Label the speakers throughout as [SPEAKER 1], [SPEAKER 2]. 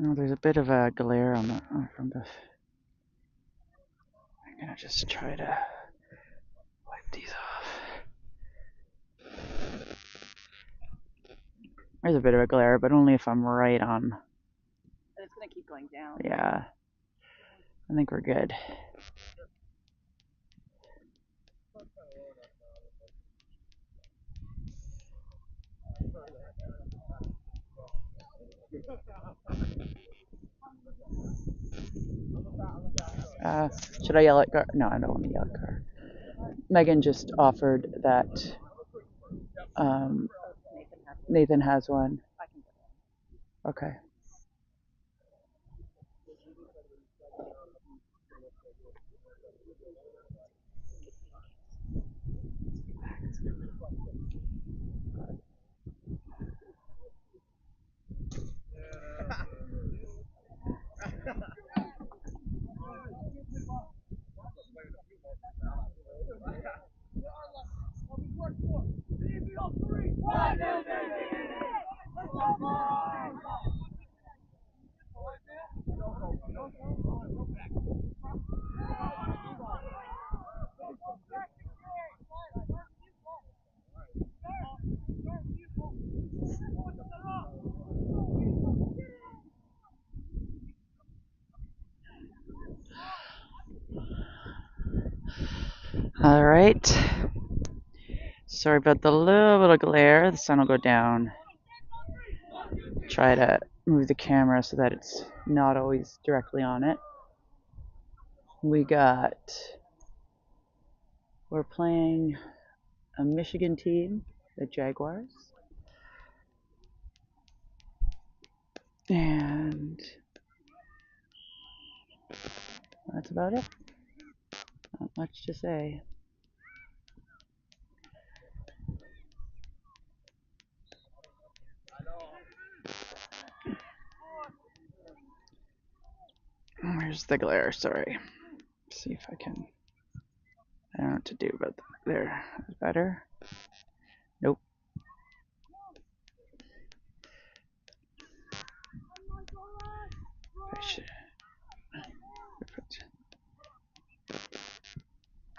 [SPEAKER 1] Oh, there's a bit of a glare on the from the. I'm gonna just try to wipe these off. There's a bit of a glare, but only if I'm right on.
[SPEAKER 2] And it's gonna keep going down.
[SPEAKER 1] Yeah, I think we're good. Should I yell at Gar? No, I don't want to yell at Gar. Megan just offered that Nathan has one. Okay. All right. Sorry about the little bit of glare. The sun will go down. Try to move the camera so that it's not always directly on it. We're playing a Michigan team, the Jaguars. And that's about it. Not much to say. Where's the glare? Sorry. Let's see if I can. I don't know what to do about that. There. That's better. Nope. I should.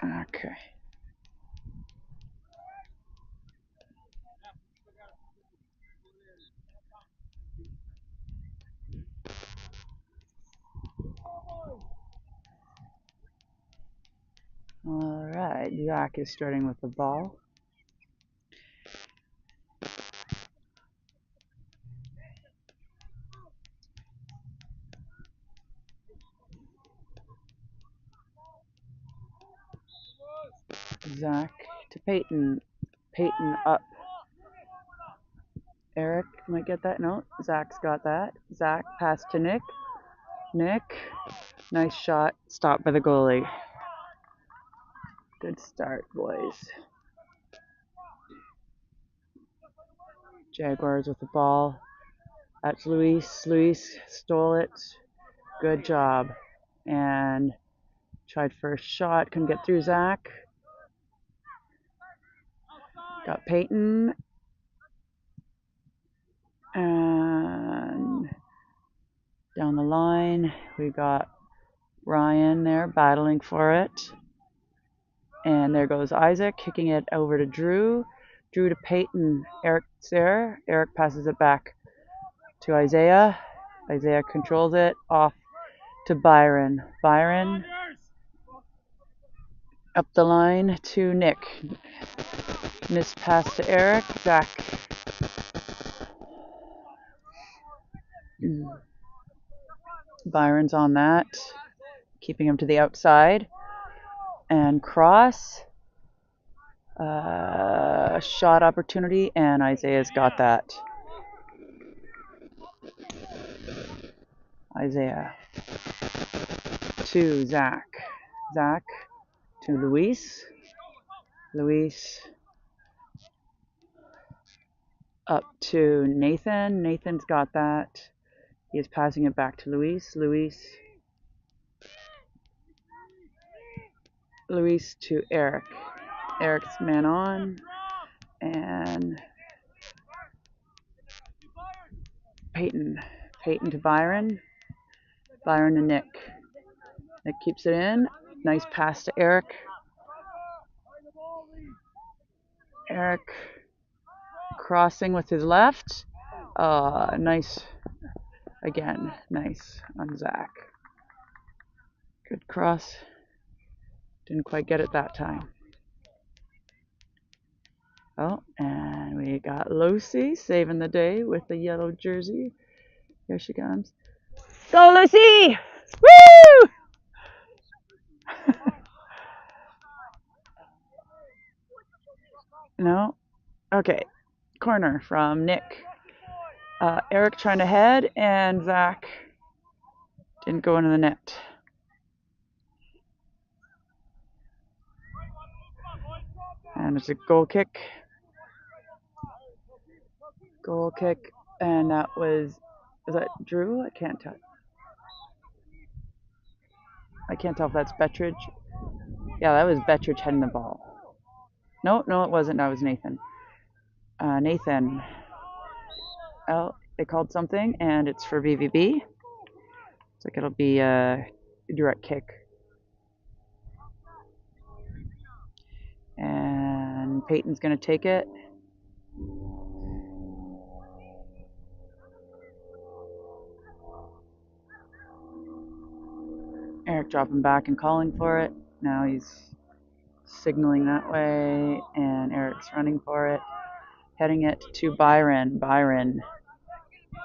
[SPEAKER 1] Okay. All right. Zach is starting with the ball. Zach to Peyton. Peyton up. Eric might get that. No, Zach's got that. Zach pass to Nick. Nick, nice shot. Stopped by the goalie. Good start, boys. Jaguars with the ball. That's Luis. Luis stole it. Good job. And tried first shot. Couldn't get through Zach. Got Peyton. And down the line, we got Ryan there battling for it. And there goes Isaac, kicking it over to Drew. Drew to Peyton. Eric's there. Eric passes it back to Isaiah. Isaiah controls it. Off to Byron. Byron up the line to Nick. Missed pass to Eric. Back. Byron's on that. Keeping him to the outside. And cross. Shot opportunity, and Isaiah's got that. Isaiah to Zach. Zach to Luis. Luis up to Nathan. Nathan's got that. He is passing it back to Luis. Luis to Eric. Eric's man on. And Peyton Peyton to Byron. Byron to Nick. Nick keeps it in. Nice pass to Eric. Eric crossing with his left. Nice. Again, nice on Zach. Good cross. Didn't quite get it that time. Oh, and we got Lucy saving the day with the yellow jersey. Here she comes. Go, Lucy! Woo! No? Okay. Corner from Nick. Eric trying to head, and Zach didn't go into the net. And it's a goal kick. Goal kick. And that was that Drew? I can't tell. I can't tell if that's Bettridge. Yeah, that was Bettridge heading the ball. No, it wasn't. That was Nathan. Nathan. Oh, they called something, and it's for BVB. Looks like it'll be a direct kick. And Peyton's going to take it. Eric dropping back and calling for it. Now he's signaling that way, and Eric's running for it. Heading it to Byron. Byron.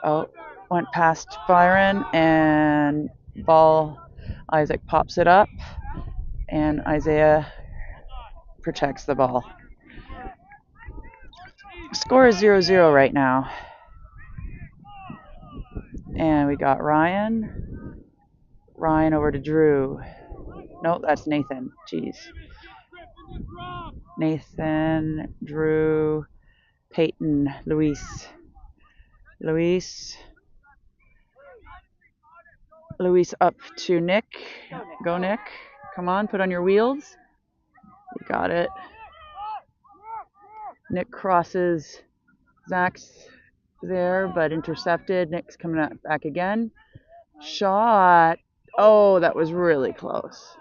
[SPEAKER 1] Oh, went past Byron, and ball. Isaac pops it up, and Isaiah protects the ball. Score is 0-0 right now. And we got Ryan. Ryan over to Drew. Nope, that's Nathan. Jeez. Nathan, Drew, Peyton, Luis. Luis up to Nick. Go, Nick. Come on, put on your wheels. You got it. Nick crosses. Zach's there, but intercepted. Nick's coming back again. Shot. Oh, that was really close.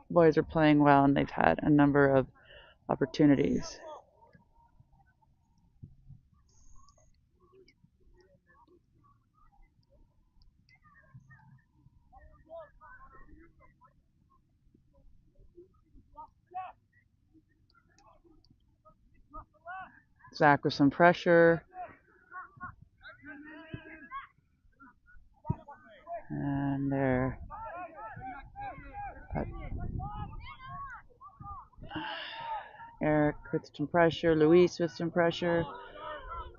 [SPEAKER 1] Boys are playing well, and they've had a number of opportunities. Zach with some pressure. And there. Eric with some pressure. Luis with some pressure.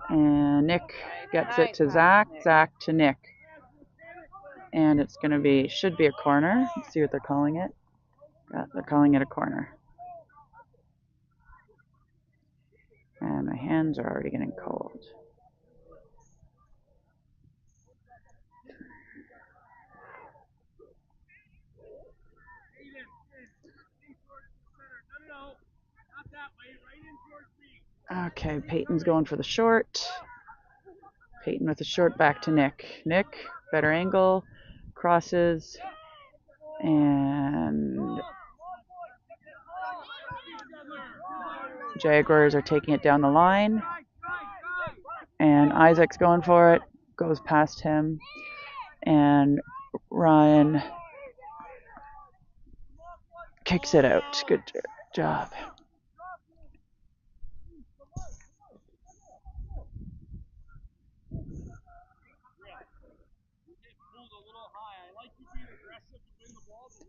[SPEAKER 1] And Nick gets it to Zach. Zach to Nick. And it's going to be, should be a corner. Let's see what they're calling it. Yeah, they're calling it a corner. And my hands are already getting cold. Okay, Peyton's going for the short. Peyton with the short back to Nick. Nick, better angle, crosses, and Jaguars are taking it down the line. And Isaac's going for it, goes past him, and Ryan kicks it out. Good job.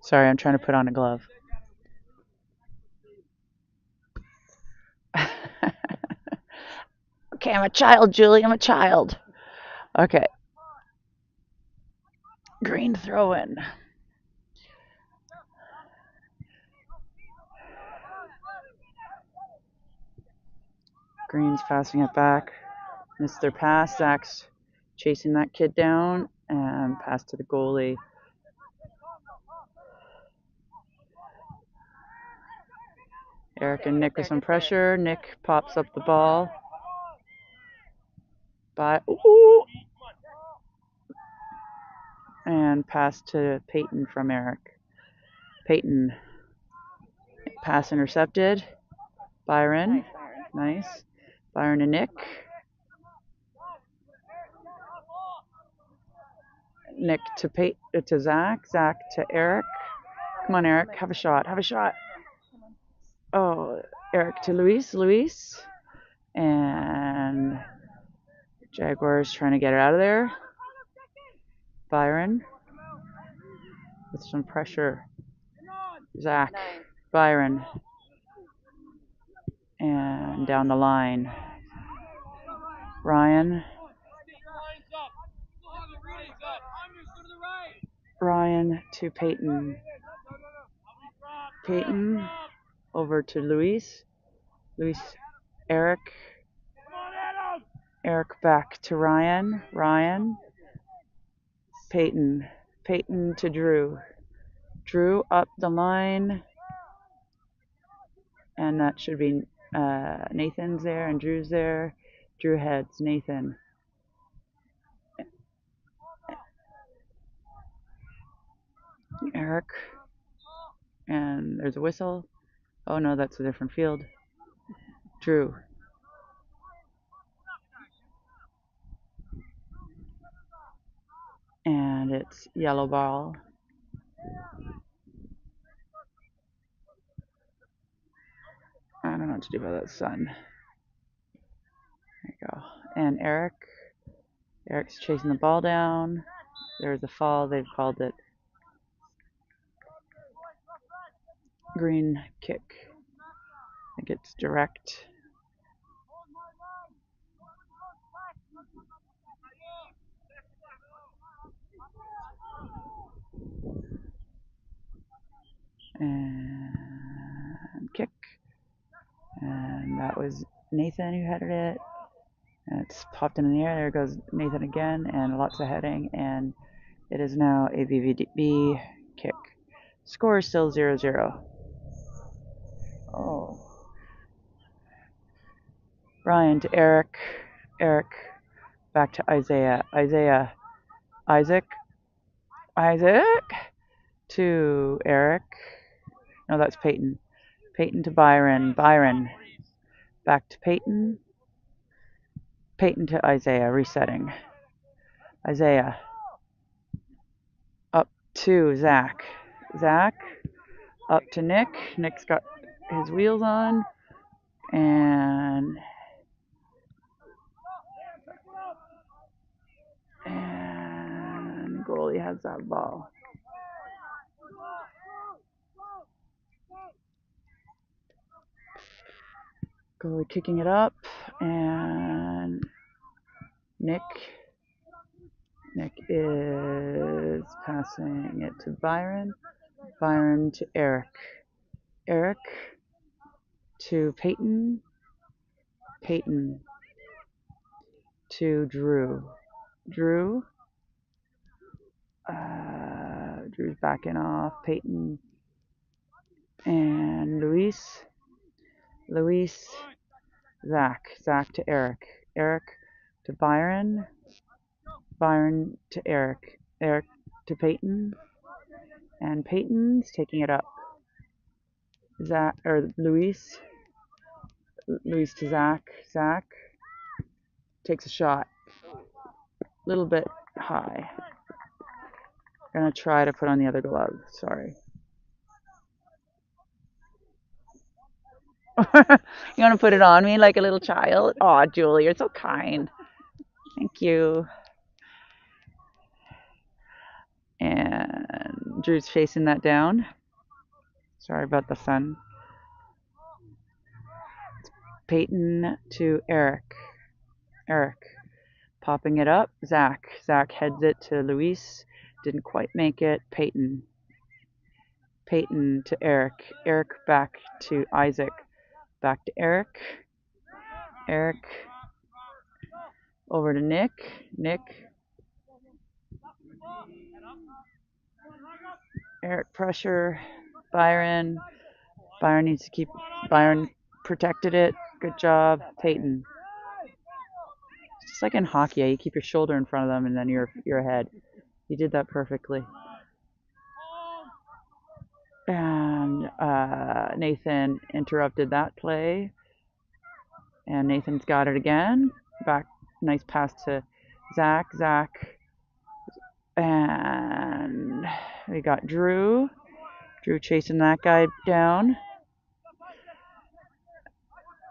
[SPEAKER 1] Sorry, I'm trying to put on a glove. Okay, I'm a child, Julie. I'm a child. Okay. Green throw in. Green's passing it back. Missed their pass. Zach's chasing that kid down and pass to the goalie. Eric and Nick with some pressure. Nick pops up the ball. Ooh! And pass to Peyton from Eric. Peyton. Pass intercepted. Byron. Nice. Byron to Nick. Nick to Zach. Zach to Eric. Come on, Eric. Have a shot. Have a shot. Oh, Eric to Luis. Luis. And Jaguars trying to get it out of there. Byron. With some pressure. Zach. Byron. And down the line. Ryan. Ryan to Peyton. Peyton over to Luis. Luis. Eric. Eric back to Ryan. Ryan. Peyton. Peyton to Drew. Drew up the line. And that should be Nathan's there and Drew's there. Drew heads. Nathan. Eric. And there's a whistle. Oh no, that's a different field. Drew. And it's yellow ball. I don't know what to do about that sun. There you go. And Eric's chasing the ball down. There's a fall. They've called it green kick. I think it's direct. And kick. And that was Nathan who headed it. And it's popped in the air. There goes Nathan again, and lots of heading. And it is now a BVB kick. Score is still 0-0. Oh. Ryan to Eric. Eric back to Isaiah. Isaac to Eric. No, that's Peyton. Peyton to Byron. Byron back to Peyton. Peyton to Isaiah. Resetting. Isaiah up to Zach. Zach up to Nick. Nick's got his wheels on. And goalie has that ball. Goalie kicking it up, and Nick is passing it to Byron. Byron to Eric. Eric to Peyton. Peyton to Drew. Drew's backing off. Peyton and Luis. Zach to Eric. Eric to Byron. Byron to Eric. Eric to Peyton. And Peyton's taking it up. Luis to Zach. Zach takes a shot. A little bit high. Gonna try to put on the other glove. Sorry. You want to put it on me like a little child? Aw, Julie, you're so kind. Thank you. And Drew's facing that down. Sorry about the sun. Peyton to Eric. Eric popping it up. Zach heads it to Luis. Didn't quite make it. Peyton to Eric. Eric back to Isaac. Back to Eric. Eric over to Nick. Eric pressure. Byron needs to keep. Byron protected it. Good job. Peyton. It's like in hockey, you keep your shoulder in front of them and then you're ahead. He did that perfectly. And Nathan interrupted that play. And Nathan's got it again. Back, nice pass to Zach. And we got Drew. Drew chasing that guy down.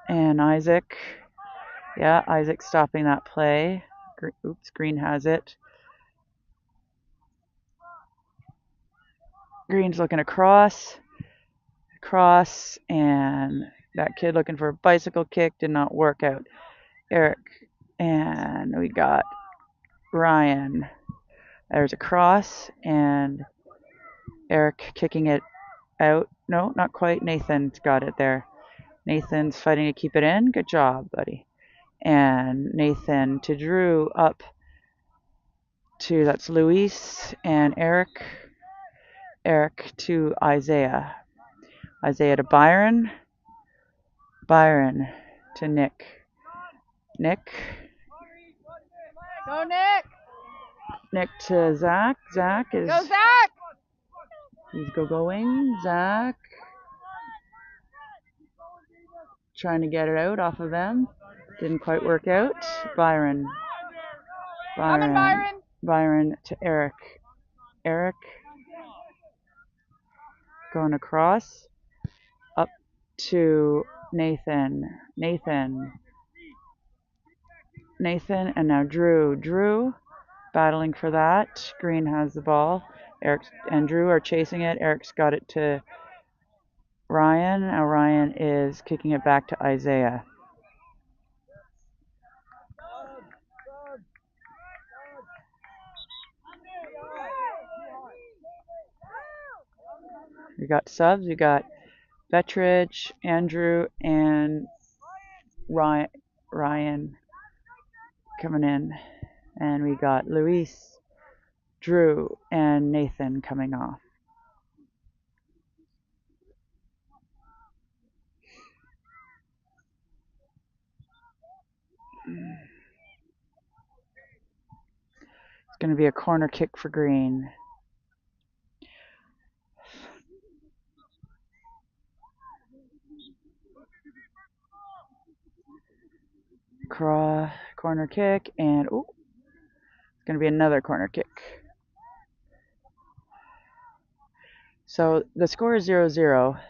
[SPEAKER 1] And Isaac. Yeah, Isaac stopping that play. Oops, Green has it. Green's looking across, and that kid looking for a bicycle kick did not work out. Eric, and we got Ryan. There's a cross, and Eric kicking it out. No, not quite. Nathan's got it there. Nathan's fighting to keep it in. Good job, buddy. And Nathan to Drew, up to, that's Luis, and Eric to Isaiah. Isaiah to Byron to Nick.
[SPEAKER 2] Go, Nick!
[SPEAKER 1] Nick to Zach.
[SPEAKER 2] Go, Zach!
[SPEAKER 1] He's going. Zach trying to get it out off of them. Didn't quite work out. Byron to Eric. Going across. Up to Nathan, and now Drew battling for that. Green has the ball. Eric and Drew are chasing it. Eric's got it to Ryan. Now Ryan is kicking it back to Isaiah. We got subs. We got Bettridge, Andrew, and Ryan coming in. And we got Luis, Drew, and Nathan coming off. It's going to be a corner kick for Green. Corner kick, and it's going to be another corner kick. So the score is 0-0. We're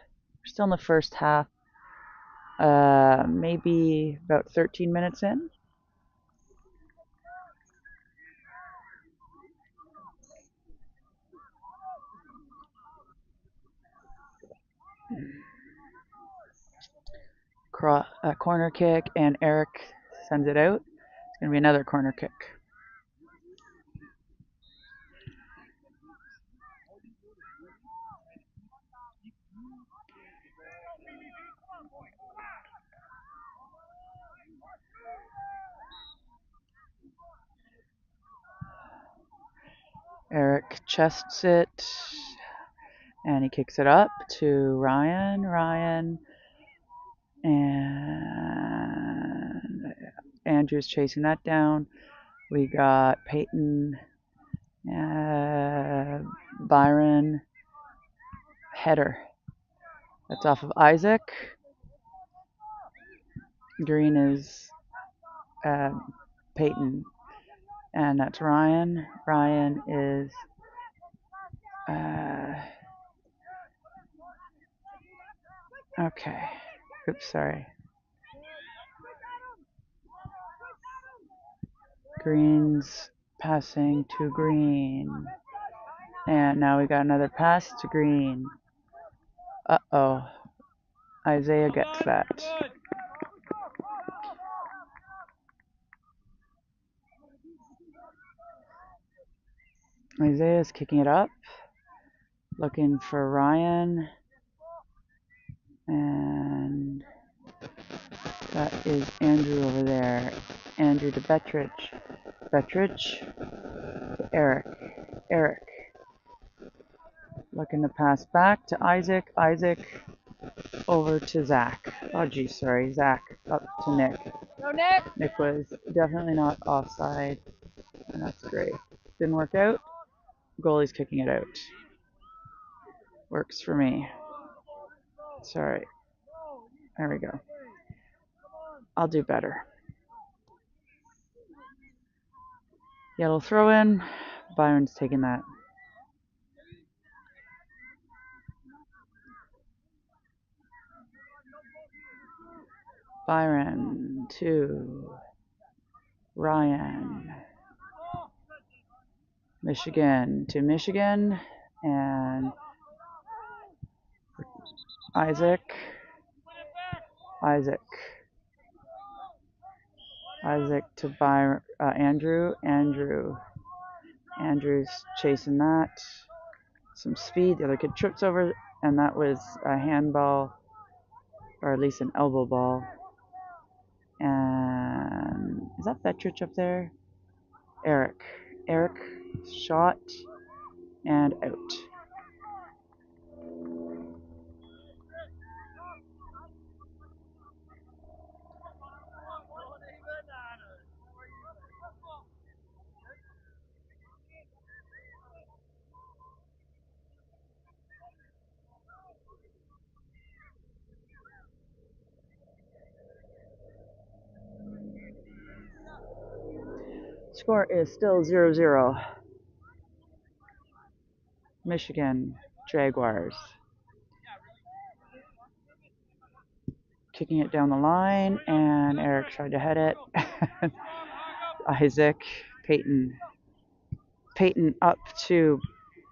[SPEAKER 1] still in the first half. Maybe about 13 minutes in. Corner kick, and Eric sends it out. It's going to be another corner kick. Eric chests it, and he kicks it up to Ryan, and Andrew's chasing that down. We got Peyton, Byron, header. That's off of Isaac. Green is Peyton, and that's Ryan. Ryan is okay. Oops, sorry. Green's passing to Green. And now we got another pass to Green. Uh-oh. Isaiah gets that. Isaiah's kicking it up. Looking for Ryan. And that is Andrew over there. Andrew to Bettridge. Bettridge to Eric. Looking to pass back to Isaac. Isaac over to Zach. Oh, geez, sorry. Zach up to Nick.
[SPEAKER 2] Go, Nick.
[SPEAKER 1] Nick was definitely not offside, and that's great. Didn't work out. Goalie's kicking it out. Works for me. Sorry. There we go. I'll do better. Yellow throw in. Byron's taking that. Byron to Ryan. Michigan to Michigan. And Isaac. Isaac to Byron, Andrew. Andrew's chasing that. Some speed. The other kid trips over, and that was a handball, or at least an elbow ball. And is that Vetrich up there? Eric shot and out. Score is still 0-0. Michigan Jaguars. Kicking it down the line, and Eric tried to head it. Isaac, Peyton up to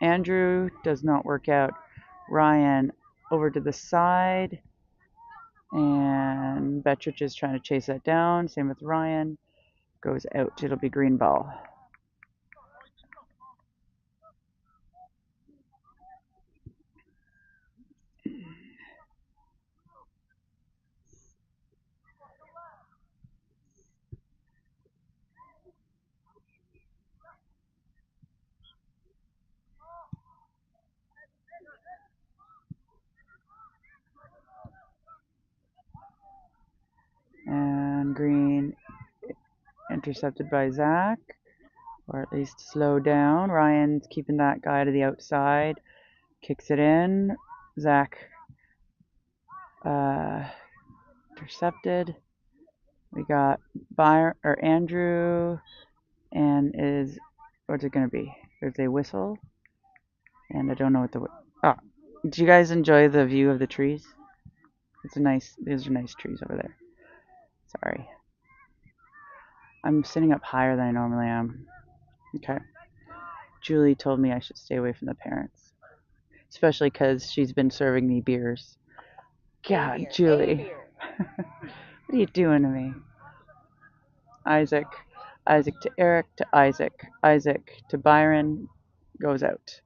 [SPEAKER 1] Andrew, does not work out. Ryan over to the side, and Betrich is trying to chase that down. Same with Ryan. Goes out. It'll be green ball. And green intercepted by Zach, or at least slowed down. Ryan's keeping that guy to the outside. Kicks it in. Zach intercepted. We got Andrew, and what's it gonna be? There's a whistle, and I don't know what do you guys enjoy the view of the trees? These are nice trees over there. Sorry. I'm sitting up higher than I normally am. Okay. Julie told me I should stay away from the parents. Especially because she's been serving me beers. God, Julie. What are you doing to me? Isaac to Eric to Isaac to Byron. Goes out.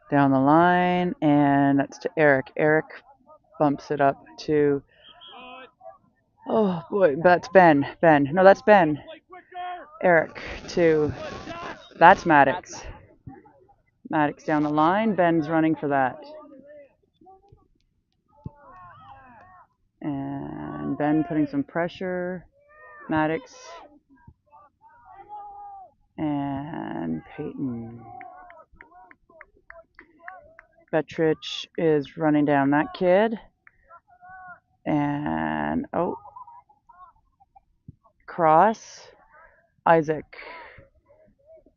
[SPEAKER 1] Down the line, and that's to Eric. Eric bumps it up to, oh boy, that's Ben. No, that's Ben. Eric to, that's Maddox. Maddox down the line. Ben's running for that. And Ben putting some pressure. Maddox. And Peyton. Betrich is running down that kid. And, cross. Isaac.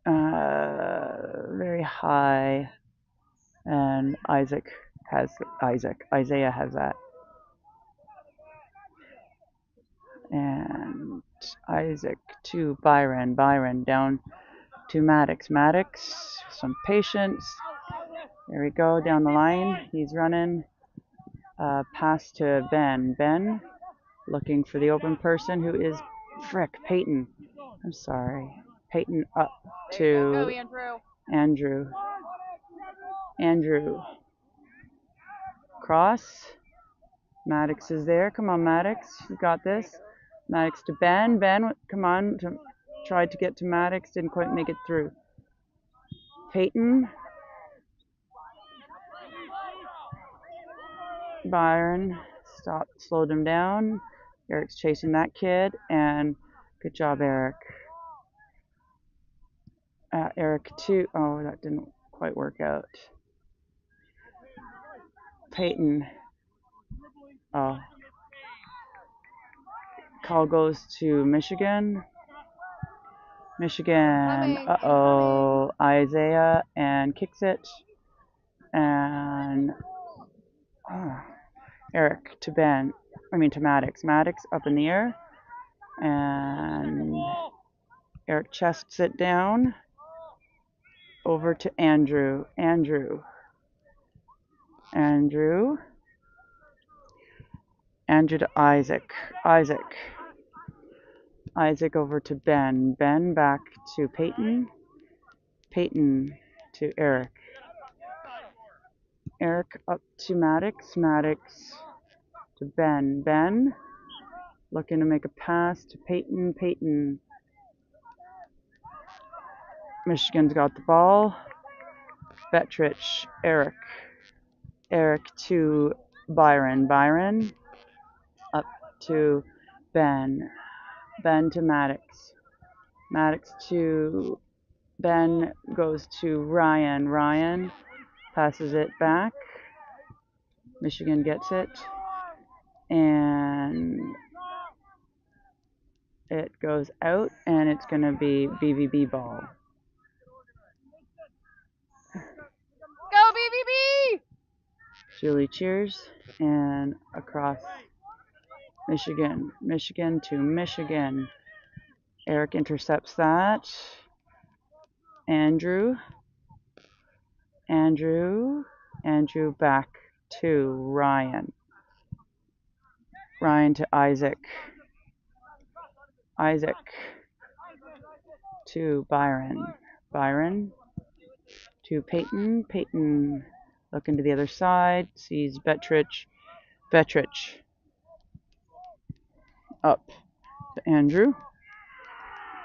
[SPEAKER 1] Very high. And Isaiah has that. And Isaac to Byron. Byron down to Maddox. Some patience. There we go, down the line. He's running. Pass to Ben. Ben looking for the open person, who is Peyton. I'm sorry. Peyton up to Andrew. Cross. Maddox is there. Come on, Maddox. You got this. Maddox to Ben. Ben, come on. Tried to get to Maddox. Didn't quite make it through. Peyton. Byron. Slowed him down. Eric's chasing that kid. And good job, Eric. Eric too. Oh, that didn't quite work out. Peyton. Oh. Call goes to Michigan. Michigan. Uh-oh. Isaiah and kicks it. And Eric to Ben. To Maddox. Maddox up in the air. And Eric chests it down. Over to Andrew. Andrew to Isaac. Isaac over to Ben. Ben back to Peyton. Peyton to Eric. Eric up to Maddox. Maddox to Ben. Ben looking to make a pass to Peyton. Peyton. Michigan's got the ball. Betrich. Eric. Eric to Byron. Byron up to Ben. Ben to Maddox. Maddox to Ben goes to Ryan. Ryan passes it back. Michigan gets it. And it goes out, and it's going to be BVB ball.
[SPEAKER 2] Go BVB!
[SPEAKER 1] Julie cheers, and across Michigan. Michigan to Michigan. Eric intercepts that. Andrew back to Ryan. Ryan to Isaac. Isaac to Byron. Byron to Peyton. Peyton looking to the other side. Sees Betrich. Betrich up to Andrew.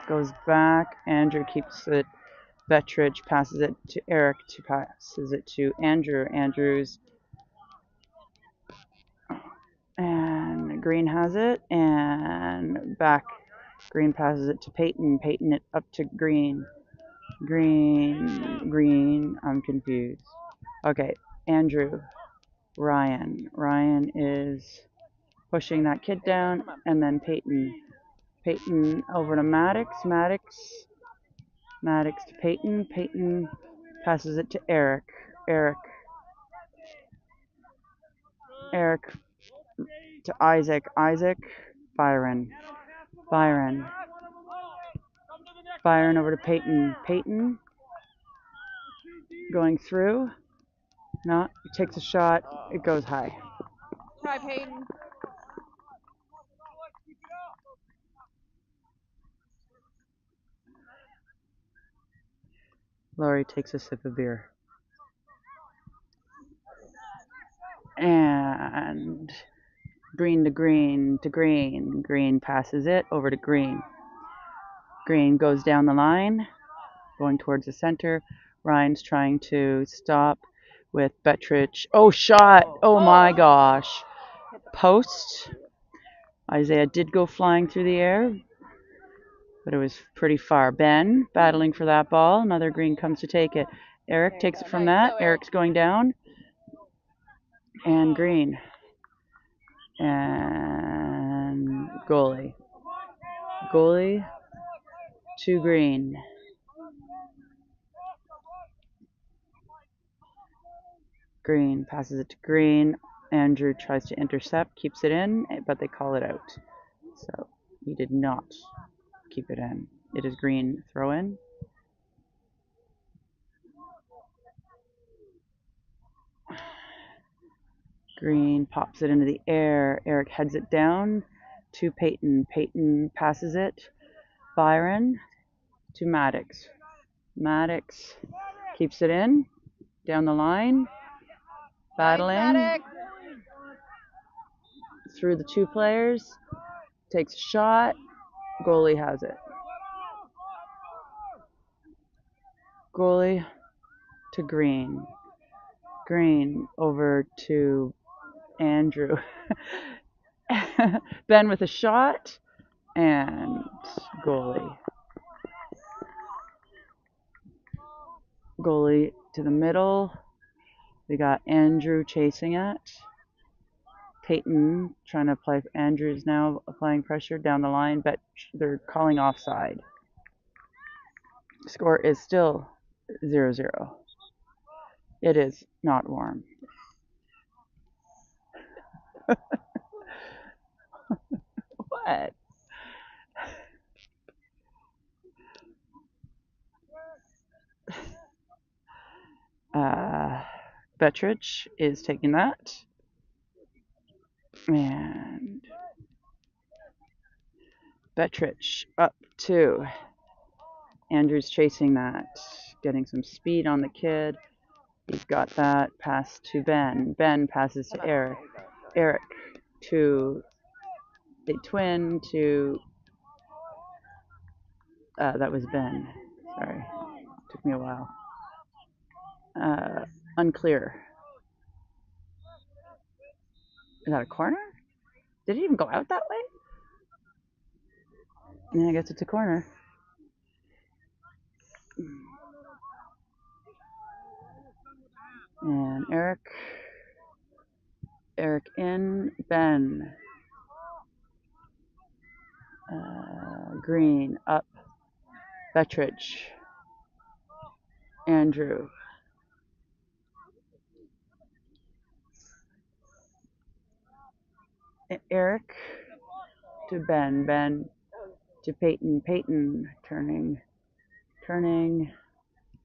[SPEAKER 1] Goes back. Andrew keeps it. Betrich passes it to Eric. Passes it to Andrew. Andrews. And Green has it. And back. Green passes it to Peyton. Peyton it up to Green. Green. I'm confused. Okay. Andrew. Ryan. Ryan is pushing that kid down. And then Peyton. Peyton over to Maddox. Maddox to Peyton. Peyton passes it to Eric. Eric to Isaac. Byron over to Peyton. Peyton going through. No, he takes a shot. It goes high.
[SPEAKER 2] Try Peyton.
[SPEAKER 1] Laurie takes a sip of beer. And Green to Green. Green passes it over to Green. Green goes down the line, going towards the center. Ryan's trying to stop with Betrich. Oh, shot! Oh my gosh. Post. Isaiah did go flying through the air, but it was pretty far. Ben battling for that ball. Another Green comes to take it. Eric takes it from that. Eric's going down. And Green. And goalie. Goalie to Green. Green passes it to Green. Andrew tries to intercept, keeps it in, but they call it out. So he did not keep it in. It is Green throw in. Green pops it into the air. Eric heads it down to Peyton. Peyton passes it. Byron to Maddox. Maddox keeps it in. Down the line. Battling. through the two players, takes a shot, goalie has it. Goalie to Green. Green over to Andrew. Ben with a shot and goalie. Goalie to the middle. We got Andrew chasing it. Peyton trying to apply. Andrew's now applying pressure down the line, but they're calling offside. Score is still 0-0. It is not warm. What? Bettridge is taking that. And Bettridge up to Andrew's chasing that, getting some speed on the kid. He's got that pass to Ben. Ben passes to Eric. Eric to the twin to that was Ben. Sorry, took me a while. Unclear. Is that a corner? Did it even go out that way? Yeah, I guess it's a corner. And Eric in, Ben. Green up. Bettridge. Andrew. Eric to Ben. Ben to Peyton. Peyton turning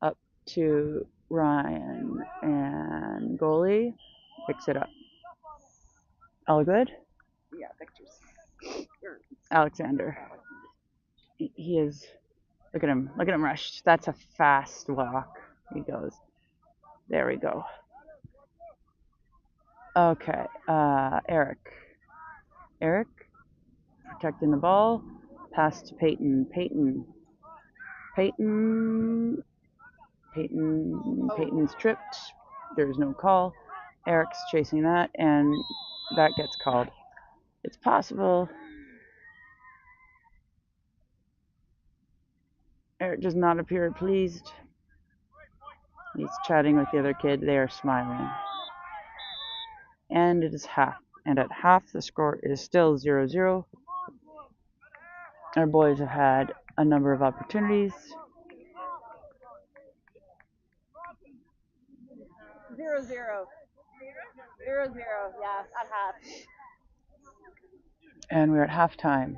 [SPEAKER 1] up to Ryan. And goalie picks it up. All good?
[SPEAKER 2] Yeah, Victor's.
[SPEAKER 1] Alexander. He is. Look at him. Look at him rush. That's a fast walk. He goes. There we go. Okay. Eric protecting the ball. Pass to Peyton. Peyton's tripped. There's no call. Eric's chasing that, and that gets called. It's possible. Eric does not appear pleased. He's chatting with the other kid. They are smiling. And it is half. And at half, the score is still 0-0. Our boys have had a number of opportunities.
[SPEAKER 2] 0-0. 0-0. Yeah, at half.
[SPEAKER 1] And we're at halftime.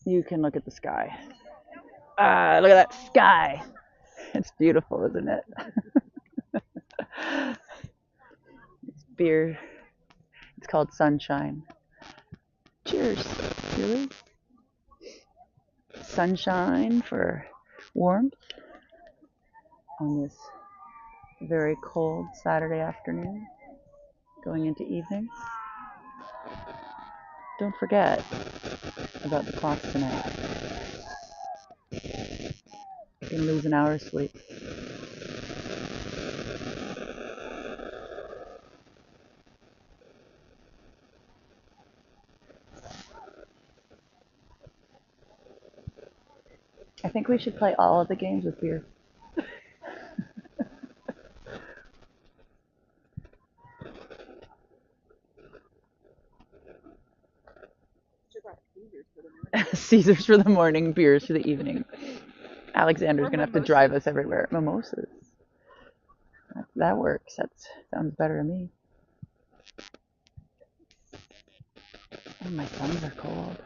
[SPEAKER 1] You can look at the sky. Look at that sky. It's beautiful, isn't it? It's beer. It's called Sunshine. Cheers. Really? Sunshine for warmth on this very cold Saturday afternoon, going into evening. Don't forget about the clock tonight. You're going to lose an hour's sleep. I think we should play all of the games with beer. Caesars for the morning, beers for the evening. Alexander's going to have to drive us everywhere. Mimosas. That works. That sounds better to me. Oh, my sons are cold.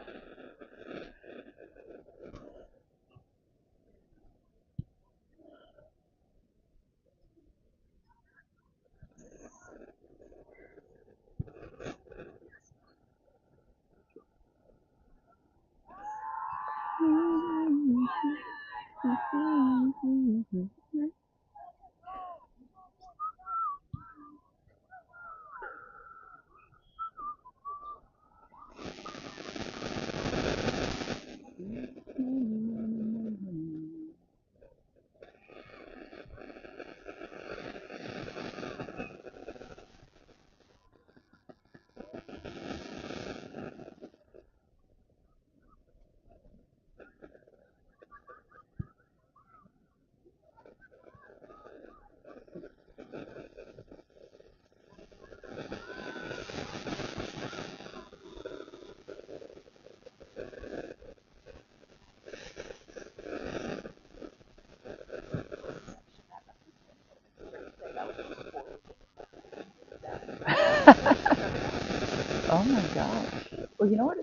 [SPEAKER 1] gosh. Well, you know what?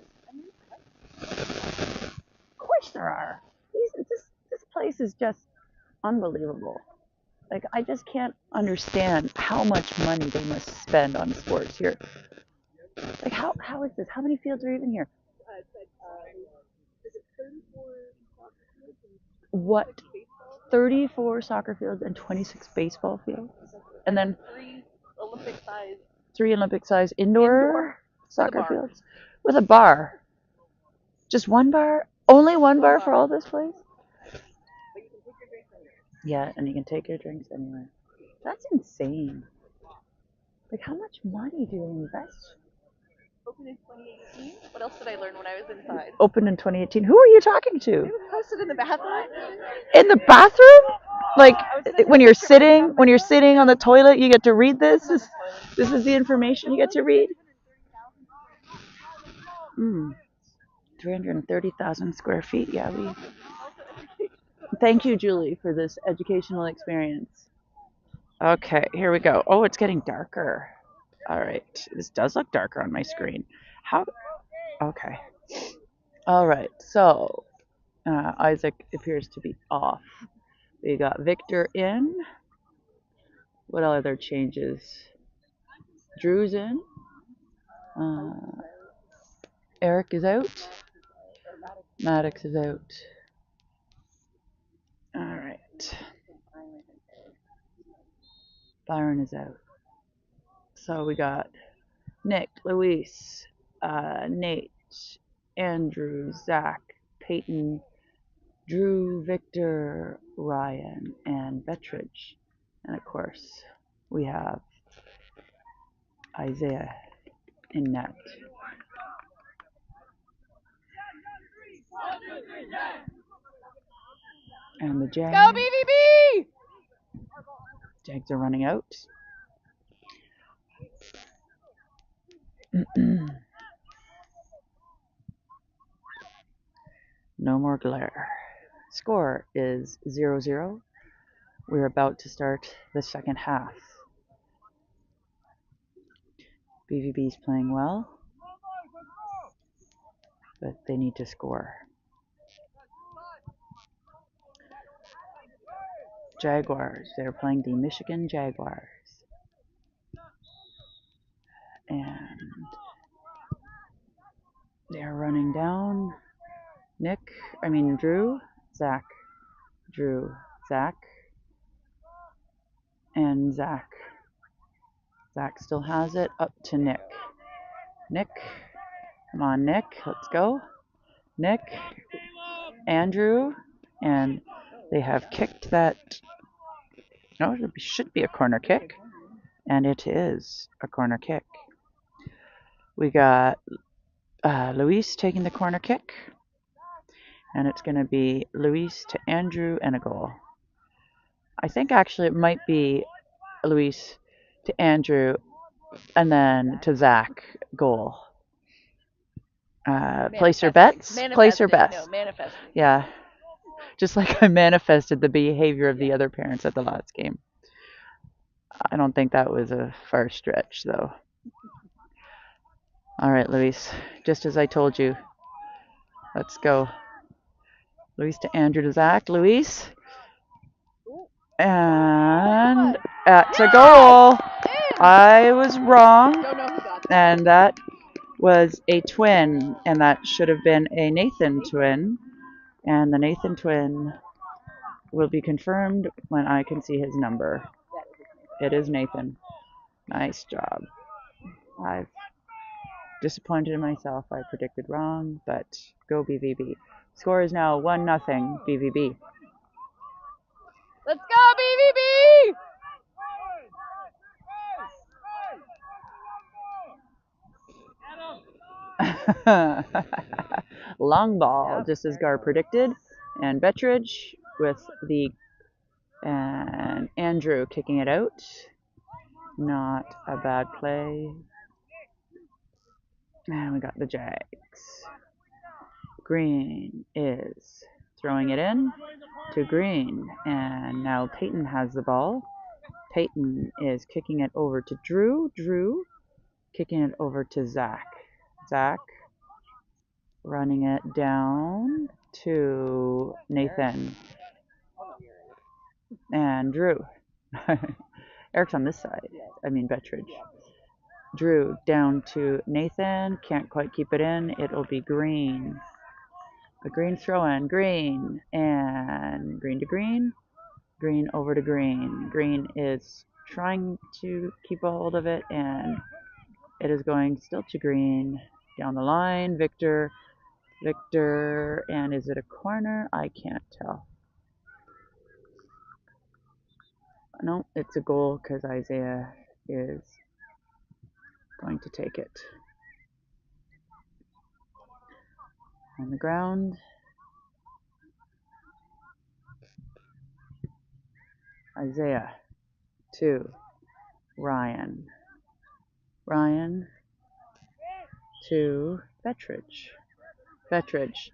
[SPEAKER 1] Of course there are. This place is just unbelievable. Like, I just can't understand how much money they must spend on sports here. Like, how is this? How many fields are even here? What? 34 soccer fields and 26 baseball fields? And then three Olympic-sized indoor soccer fields with a bar. Just one bar? Only one bar for all this place? Yeah, and you can take your drinks anywhere. That's insane. Like, how much money do they invest?
[SPEAKER 2] Opened in 2018. What else did I learn when I was inside?
[SPEAKER 1] Opened in 2018. Who are you talking to?
[SPEAKER 2] It was posted in the bathroom.
[SPEAKER 1] In the bathroom? Like, when you're sitting on the toilet, you get to read this? This is the information you get to read? 330,000 square feet. Yeah, Thank you, Julie, for this educational experience. Okay, here we go. Oh, it's getting darker. All right. This does look darker on my screen. How? Okay. All right. So, Isaac appears to be off. We got Victor in. What other changes? Drew's in. Eric is out. Maddox is out. All right. Byron is out. So we got Nick, Luis, Nate, Andrew, Zach, Peyton, Drew, Victor, Ryan, and Bettridge. And of course, we have Isaiah in net. And the Jags.
[SPEAKER 2] Go BVB!
[SPEAKER 1] Jags are running out. No more glare. Score is 0-0. We're about to start the second half. BVB's playing well, but they need to score. Jaguars, they're playing the Michigan Jaguars. And they're running down Drew, Zach, and Zach. Zach still has it, up to Nick. Nick, come on, Nick, let's go. Nick, Andrew, and they have kicked that. No, it should be a corner kick, and it is a corner kick. We got Luis taking the corner kick, and it's going to be Luis to Andrew and a goal. I think actually it might be Luis to Andrew and then to Zach, goal. Place your bets? Place your bets.
[SPEAKER 2] No, manifesting.
[SPEAKER 1] Yeah. Just like I manifested the behavior of the other parents at the last game. I don't think that was a far stretch, though. All right, Luis. Just as I told you. Let's go. Luis to Andrew to Zach. Luis. And that's a goal. I was wrong. And that was a twin. And that should have been a Nathan twin. And the Nathan twin will be confirmed when I can see his number. It is Nathan. Nice job. I've disappointed in myself. I predicted wrong, but go BVB. Score is now 1-0 BVB.
[SPEAKER 2] Let's go BVB!
[SPEAKER 1] Long ball, just as Gar predicted. And Bettridge with and Andrew kicking it out. Not a bad play. And we got the Jags. Green is throwing it in to Green. And now Peyton has the ball. Peyton is kicking it over to Drew. Drew kicking it over to Zach. Zach running it down to Nathan and Drew. Eric's on this side. I mean, Bettridge. Drew down to Nathan. Can't quite keep it in. It'll be Green. A green throw in. Green. And green to green. Green over to Green. Green is trying to keep a hold of it, and it is going still to Green. Down the line. Victor. And is it a corner? I can't tell. No, it's a goal because Isaiah is going to take it. On the ground. Isaiah to Ryan. Ryan to Bettridge. Bettridge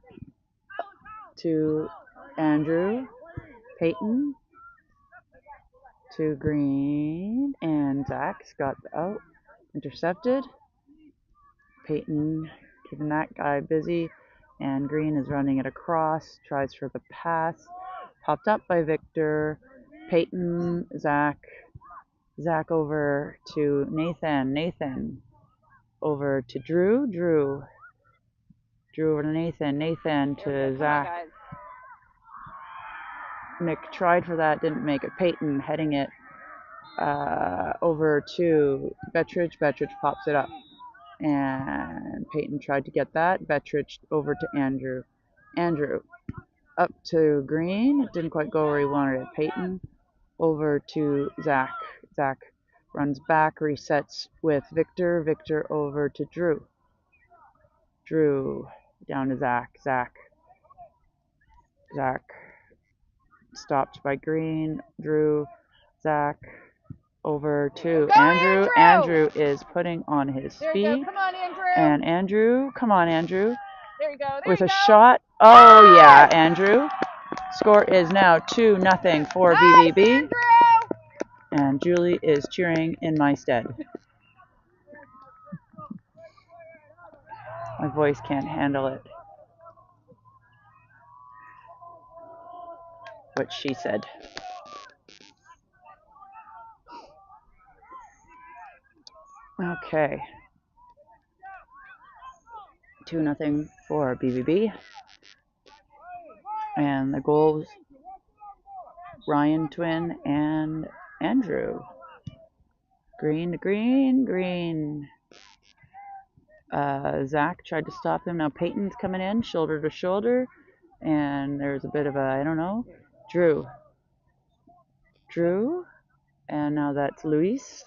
[SPEAKER 1] to Andrew. Peyton to Green. And Zach's got out. Intercepted. Peyton keeping that guy busy. And Green is running it across. Tries for the pass. Popped up by Victor. Peyton, Zach over to Nathan over to Drew over to Nathan to Zach. Nick tried for that, didn't make it. Peyton heading it over to Bettridge. Bettridge pops it up, and Peyton tried to get that. Bettridge over to Andrew up to Green. Didn't quite go where he wanted it. Peyton over to Zach. Zach runs back, resets with Victor. Victor over to Drew down to Zach. Zach stopped by Green. Drew. Zach over to Andrew. Andrew is putting on his feet.
[SPEAKER 2] Come on, Andrew.
[SPEAKER 1] And Andrew, come on, Andrew.
[SPEAKER 2] There you go.
[SPEAKER 1] With a shot. Oh, yeah, Andrew. Score is now 2-0 for BVB.
[SPEAKER 2] Andrew!
[SPEAKER 1] And Julie is cheering in my stead. My voice can't handle it. What she said. Okay. 2-0 for BVB. And the goals, Ryan twin and Andrew. Green to Green. Zach tried to stop him. Now Peyton's coming in, shoulder to shoulder. And there's a bit of a, I don't know. Drew. And now that's Luis.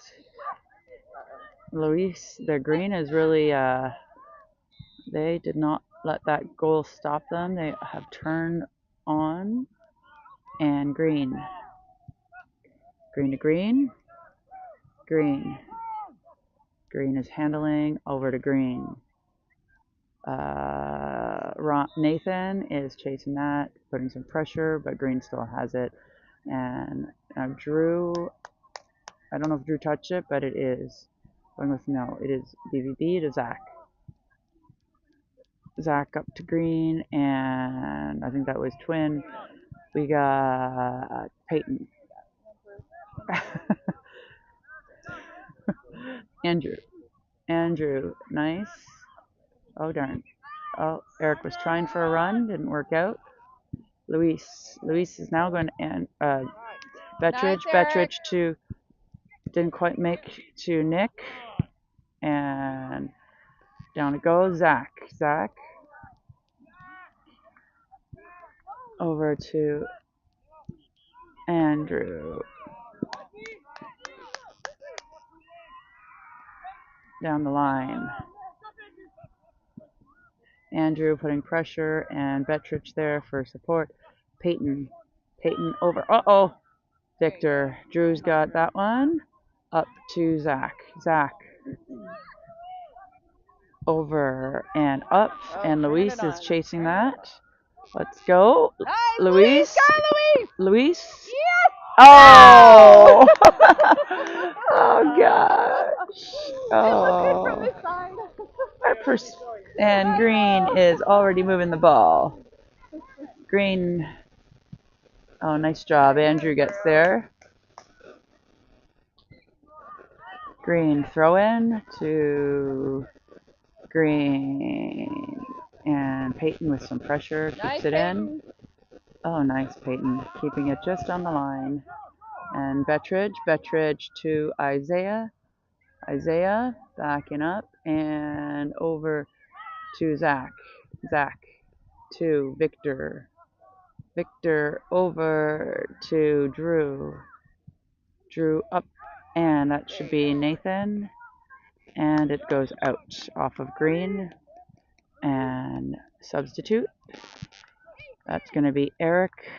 [SPEAKER 1] Their Green is really, they did not let that goal stop them. They have turned on. And Green to Green. Green is handling over to Green. Nathan is chasing that, putting some pressure, but Green still has it. And Drew, I don't know if Drew touched it, but it is. No, it is BVB to Zach. Zach up to Green, and I think that was twin. We got Peyton. Andrew, nice. Oh, darn. Oh, Eric was trying for a run, didn't work out. Luis is now going to Bettridge to, didn't quite make to Nick. And down it goes, Zach over to Andrew. Down the line. Andrew putting pressure, and Bettridge there for support. Peyton over. Uh-oh. Victor. Drew's got that one. Up to Zach. Over and up, and Luis is chasing that. Let's go.
[SPEAKER 2] Nice,
[SPEAKER 1] Luis.
[SPEAKER 2] Luis!
[SPEAKER 1] Yes! Oh! Oh, gosh.
[SPEAKER 2] It looked good from this side.
[SPEAKER 1] Our And Green is already moving the ball. Green, oh, nice job. Andrew gets there. Green throw in to Green. And Peyton with some pressure keeps it in. Oh, nice, Peyton. Keeping it just on the line. And Bettridge to Isaiah. Isaiah backing up and over to Zach. Zach to Victor. Victor over to Drew. Drew up, and that should be Nathan. And it goes out off of Green. And substitute. That's going to be Eric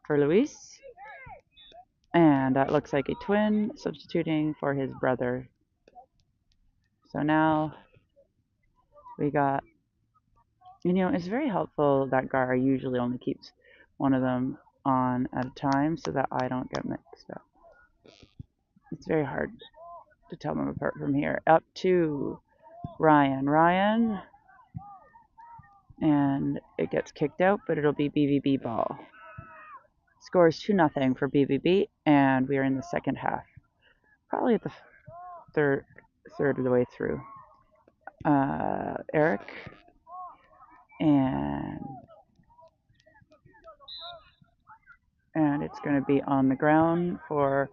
[SPEAKER 1] for Luis. And that looks like a twin substituting for his brother. So now we got, it's very helpful that Gar usually only keeps one of them on at a time so that I don't get mixed up. It's very hard to tell them apart from here. Up to Ryan. And it gets kicked out, but it'll be BVB ball. Score is 2-0 for BVB, and we are in the second half. Probably at the third of the way through. Eric and it's going to be on the ground for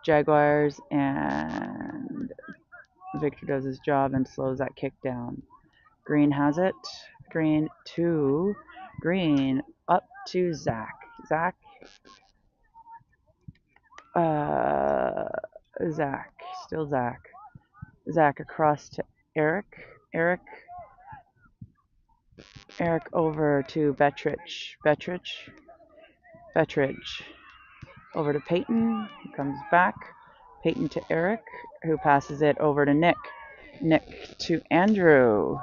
[SPEAKER 1] Jaguars, and Victor does his job and slows that kick down. Green has it. Green up to Zach. Still Zach. Zach across to Eric. Eric over to Bettridge. Over to Peyton, who comes back. Peyton to Eric, who passes it over to Nick. Nick to Andrew.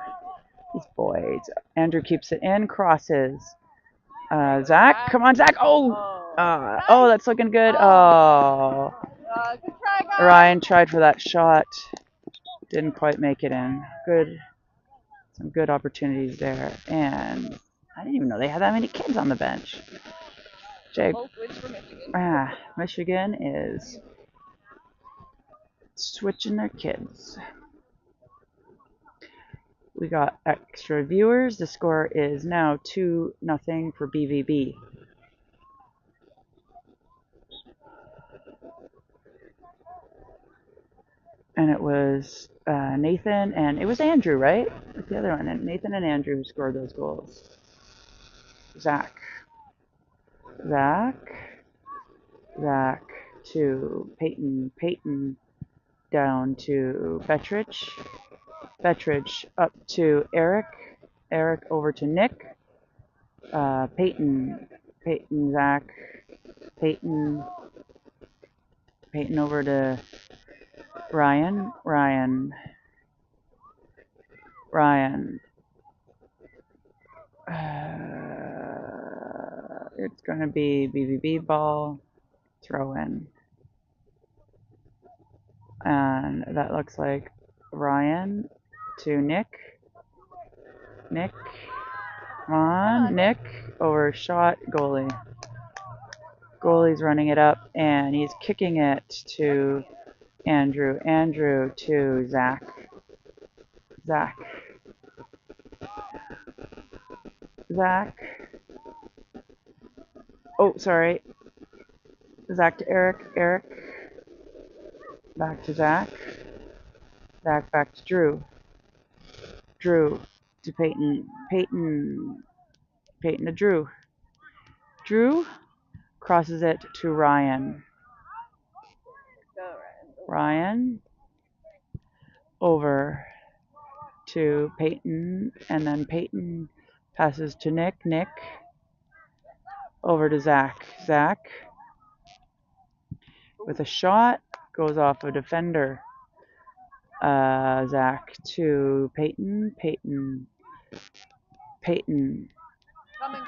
[SPEAKER 1] These boys. Andrew keeps it in, crosses. Zach, come on, Zach. Oh, that's looking good. Oh.
[SPEAKER 2] Good try, guys.
[SPEAKER 1] Ryan tried for that shot. Didn't quite make it in. Some good opportunities there. And I didn't even know they had that many kids on the bench.
[SPEAKER 2] Both wins for Michigan.
[SPEAKER 1] Michigan is switching their kids. We got extra viewers. The score is now 2-0 for BVB. And it was Nathan and it was Andrew, right? The other one. And Nathan and Andrew who scored those goals. Zach to Peyton. Peyton down to Bettridge. Bettridge up to Eric. Eric over to Nick. Peyton, Zach. Peyton over to Ryan. It's going to be BVB ball. Throw in. And that looks like Ryan to Nick. Come on, Nick. Overshot goalie. Goalie's running it up, and he's kicking it to Andrew. Andrew to Zach. Oh, sorry. Zach to Eric. Back to Zach. Back to Drew. Drew to Peyton. Peyton to Drew. Drew crosses it to Ryan. Ryan over to Peyton, and then Peyton passes to Nick. Over to Zach. With a shot, goes off a defender. Zach to Peyton.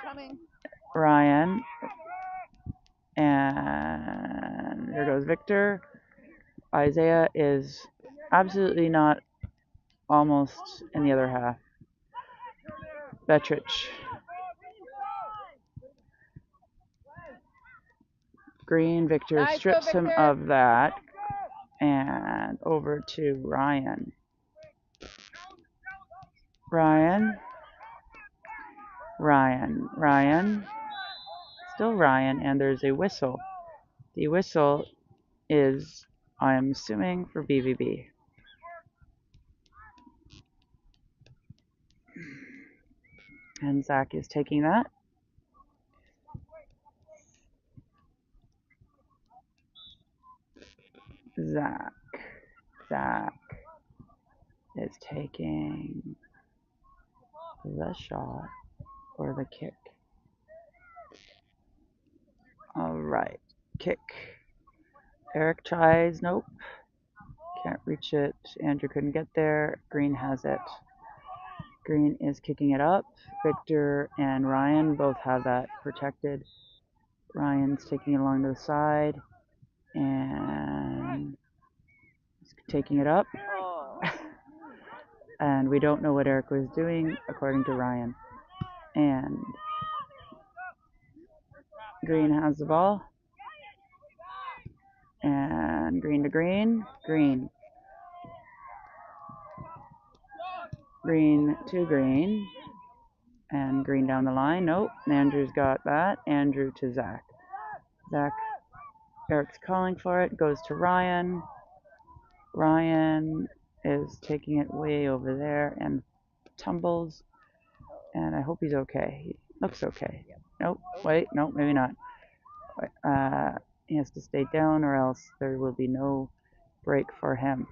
[SPEAKER 2] Coming.
[SPEAKER 1] Ryan. And there goes Victor. Isaiah is absolutely not almost in the other half. Betrich. Green, Victor strips him of that. And over to Ryan. Ryan. Still Ryan, and there's a whistle. The whistle is, I'm assuming, for BVB. And Zach is taking that. Zach is taking the shot or the kick. All right, kick. Eric tries, nope. Can't reach it. Andrew couldn't get there. Green has it. Green is kicking it up. Victor and Ryan both have that protected. Ryan's taking it along to the side and taking it up. And we don't know what Eric was doing, according to Ryan. And Green has the ball. And Green to Green. Green to Green. And Green down the line. Nope. Andrew's got that. Andrew to Zach. Eric's calling for it. Goes to Ryan. Ryan is taking it way over there and tumbles. And I hope he's okay. He looks okay. Nope. Wait. Nope. Maybe not. He has to stay down or else there will be no break for him.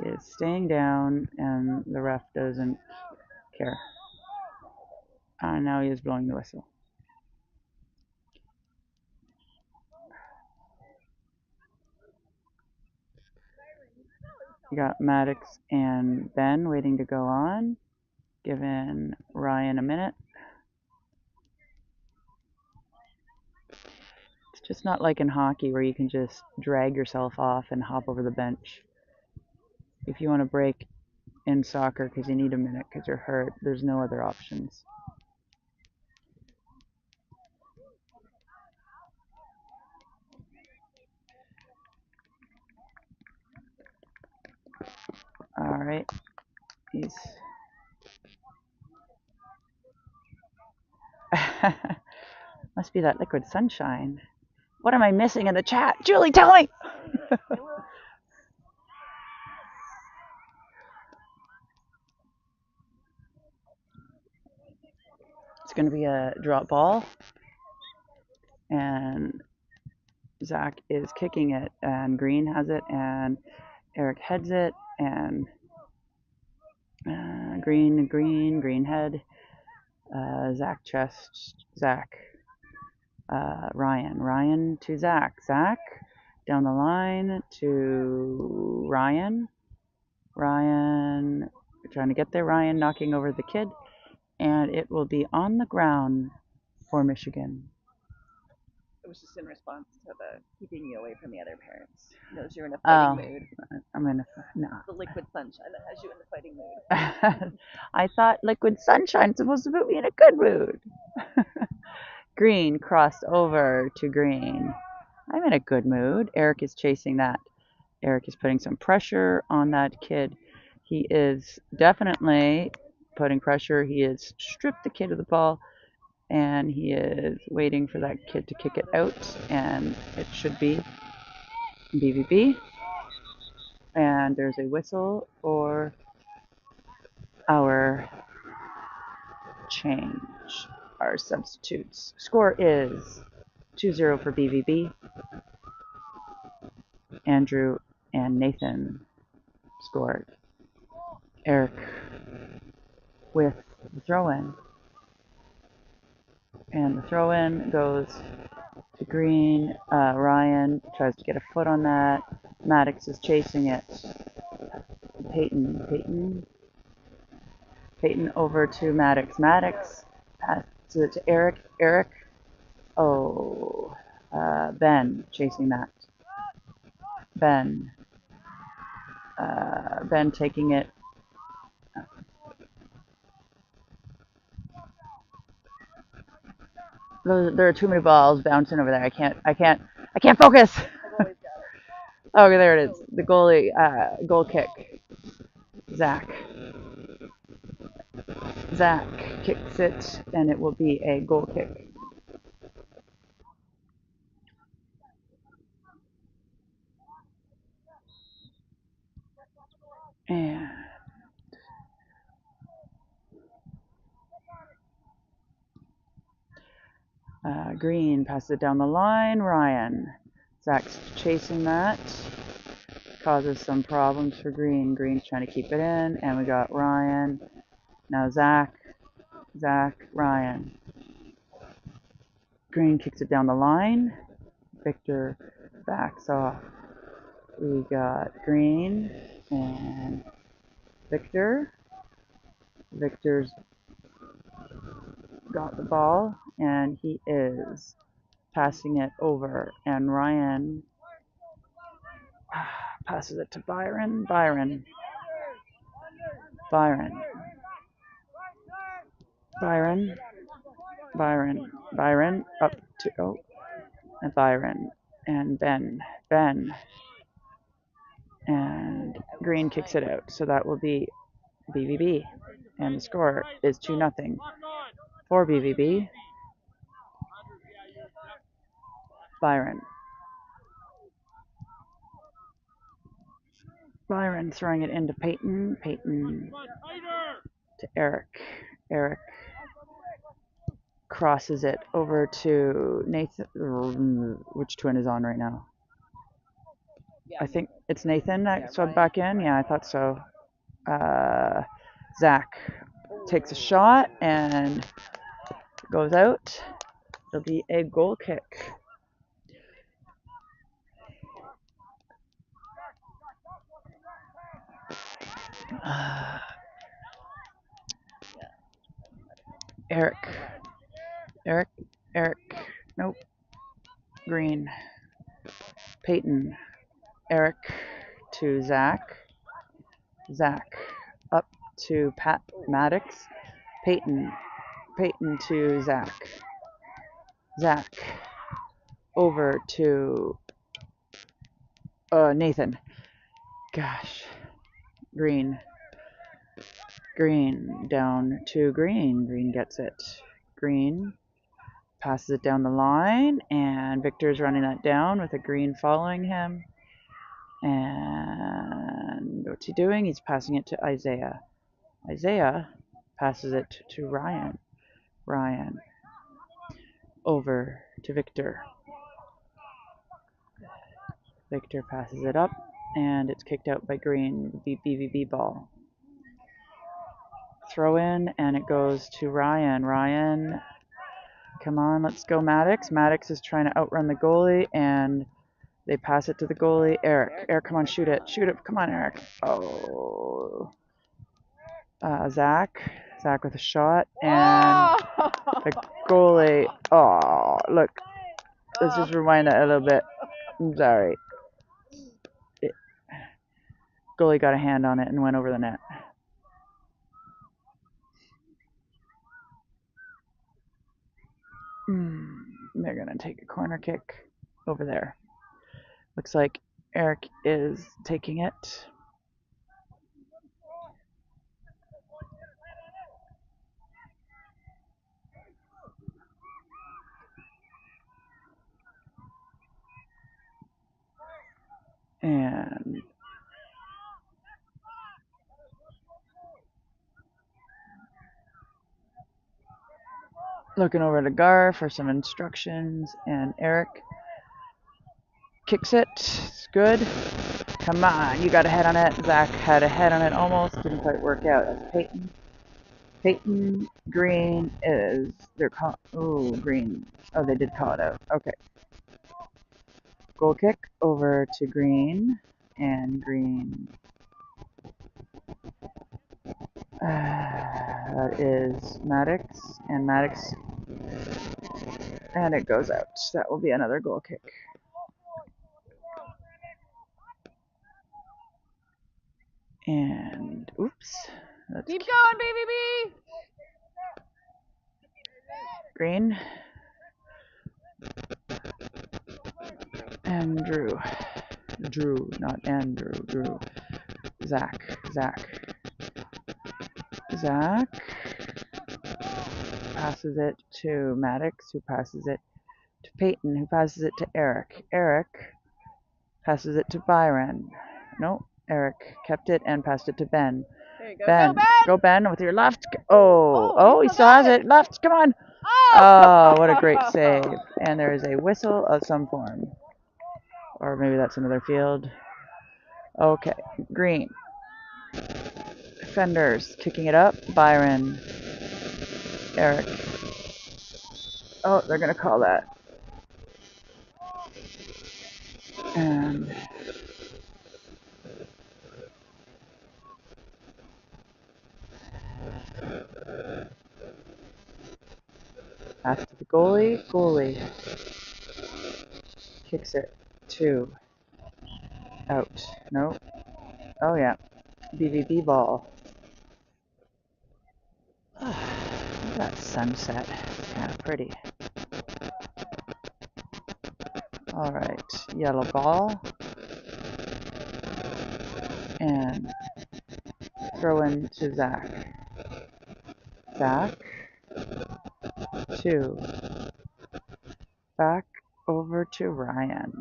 [SPEAKER 1] He is staying down and the ref doesn't care. Now he is blowing the whistle. You got Maddox and Ben waiting to go on, giving Ryan a minute. It's just not like in hockey where you can just drag yourself off and hop over the bench. If you want to break in soccer because you need a minute because you're hurt, there's no other options. All right. Must be that liquid sunshine. What am I missing in the chat? Julie, tell me! It's going to be a drop ball. And Zach is kicking it. And Green has it. And Eric heads it. And Green head. Zach chest. Ryan to Zach. Zach down the line to Ryan. Ryan trying to get there. Ryan knocking over the kid. And it will be on the ground for Michigan.
[SPEAKER 2] It was just in response to the keeping you away from the other parents. Knows you're in a fighting mood.
[SPEAKER 1] I'm in a no.
[SPEAKER 2] The liquid sunshine that has you in the fighting mood.
[SPEAKER 1] I thought liquid sunshine's supposed to put me in a good mood. Green crossed over to Green. I'm in a good mood. Eric is chasing that. Eric is putting some pressure on that kid. He is definitely putting pressure. He has stripped the kid of the ball. And he is waiting for that kid to kick it out. And it should be BVB. And there's a whistle for our change, our substitutes. Score is 2-0 for BVB. Andrew and Nathan scored. Eric with the throw-in. And the throw-in goes to Green. Ryan tries to get a foot on that. Maddox is chasing it. Peyton over to Maddox. Maddox passes it to Eric. Ben chasing that. Ben taking it There are too many balls bouncing over there. I can't focus. Okay, there it is. The goalie, goal kick. Zach kicks it, and it will be a goal kick. And Green passes it down the line. Ryan. Zach's chasing that. Causes some problems for Green. Green's trying to keep it in. And we got Ryan. Now Zach, Ryan. Green kicks it down the line. Victor backs off. We got Green and Victor. Victor's got the ball, and he is passing it over, and Ryan passes it to Byron. Byron up to and Byron and Ben and Green kicks it out, so that will be BVB, and the score is 2-0 for BVB. Byron throwing it into Peyton to Eric. Eric crosses it over to Nathan. Which twin is on right now? I think it's Nathan that subbed back in. Yeah, I thought so. Zach takes a shot and goes out. It'll be a goal kick. Eric. Nope. Green. Peyton. Eric to Zach. Up to Maddox. Peyton to Zach. Over to Nathan. Gosh. Green down to Green. Green gets it. Green passes it down the line, and Victor's running that down with a Green following him. And what's he doing? He's passing it to Isaiah. Isaiah passes it to Ryan. Over to Victor. Victor passes it up, and it's kicked out by Green. BVB ball. Throw in, and it goes to Ryan. Ryan, come on, let's go Maddox. Maddox is trying to outrun the goalie, and they pass it to the goalie. Eric, come on, shoot it. Come on, Eric. Oh. Zach with a shot, and the goalie. Oh, look. Let's just rewind that a little bit. I'm sorry. Goalie got a hand on it and went over the net. They're going to take a corner kick over there. Looks like Eric is taking it. And looking over to Gar for some instructions, and Eric kicks it. It's good. Come on, you got a head on it. Zach had a head on it almost. Didn't quite work out. That's Peyton. Green is. They're called. Oh, Green. Oh, they did call it out. Okay. Goal kick over to Green. And Green. That is Maddox. And Maddox. And it goes out. That will be another goal kick. And oops.
[SPEAKER 2] Keep going, BVB.
[SPEAKER 1] Green Andrew. Drew, not Andrew. Drew. Zach. Passes it to Maddox, who passes it to Peyton, who passes it to Eric. Eric passes it to Byron. No, Eric kept it and passed it to Ben.
[SPEAKER 2] There you go.
[SPEAKER 1] Ben.
[SPEAKER 2] Go, Ben!
[SPEAKER 1] Go, Ben, with your left. Oh, he still has it. Left, come on.
[SPEAKER 2] Oh!
[SPEAKER 1] Oh, what a great save. And there is a whistle of some form. Or maybe that's another field. Okay, green. Defenders kicking it up. Byron. Eric. Oh, they're going to call that. And pass to the goalie. Goalie kicks it to out. Nope. Oh yeah. BVB ball. Look at that sunset. Kind of pretty. Alright. Yellow ball. And throw in to Zach. Zach. 2. Back over to Ryan.